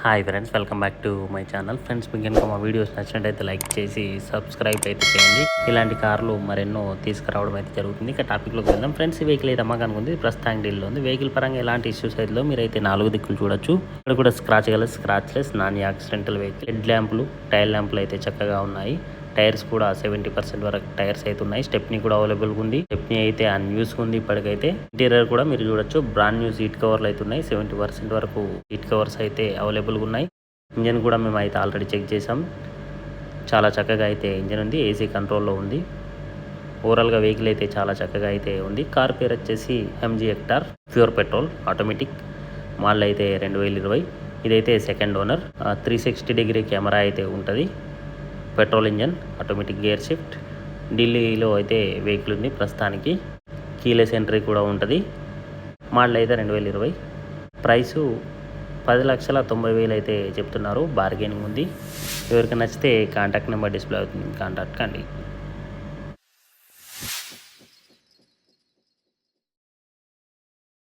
Hi friends, welcome back to my channel. Friends, మీకు కనుక మా వీడియోస్ నచ్చినట్టయితే లైక్ చేసి సబ్స్క్రైబ్ అయితే చేయండి. ఇలాంటి కార్లు మరెన్నో తీసుకురావడం అయితే జరుగుతుంది. ఇక టాపిక్లోకి వెళ్దాం. ఫ్రెండ్స్, ఈ వెహికల్ అయితే అమ్మకానికి ఉంది. ప్రస్తుతానికి డీల్లో ఉంది. వెహికల్ పరంగా ఎలాంటి ఇష్యూస్ అయితే మీరైతే 4 దిక్కులు చూడొచ్చు. ఇక్కడ కూడా scratchless non accidental vehicle. Head ల్యాంపులు, టైల్ ల్యాంపులు అయితే చక్కగా ఉన్నాయి. టైర్స్ కూడా 70% వరకు టైర్స్ అయితే ఉన్నాయి. స్టెప్నీ కూడా అవైలబుల్గా ఉంది. స్టెప్నీ అయితే అన్యూస్గా ఉంది ఇప్పటికైతే. ఇంటీరియర్ కూడా మీరు చూడొచ్చు, బ్రాండ్ న్యూ సీట్ కవర్లు అయితే ఉన్నాయి. 70% వరకు సీట్ కవర్స్ అయితే అవైలబుల్గా ఉన్నాయి. ఇంజన్ కూడా మేము అయితే ఆల్రెడీ చెక్ చేసాం. చాలా చక్కగా అయితే ఇంజన్ ఉంది. ఏసీ కంట్రోల్లో ఉంది. ఓవరాల్గా వెహికల్ అయితే చాలా చక్కగా అయితే ఉంది. కార్ పేరు వచ్చేసి MG hectare pure petrol automatic. Model అయితే 2020. ఇదైతే సెకండ్ ఓనర్. 360 డిగ్రీ కెమెరా అయితే ఉంటుంది. Petrol engine, automatic gear shift. ఢిల్లీలో అయితే వెహికల్ ఉంది ప్రస్తుతానికి. కీలెస్ ఎంట్రీ కూడా ఉంటుంది. మోడల్ అయితే 2020. ప్రైసు 10,90,000 అయితే చెప్తున్నారు. బార్గెనింగ్ ఉంది. ఎవరికి నచ్చితే కాంటాక్ట్ నెంబర్ డిస్ప్లే అవుతుంది, కాంటాక్ట్ కండి.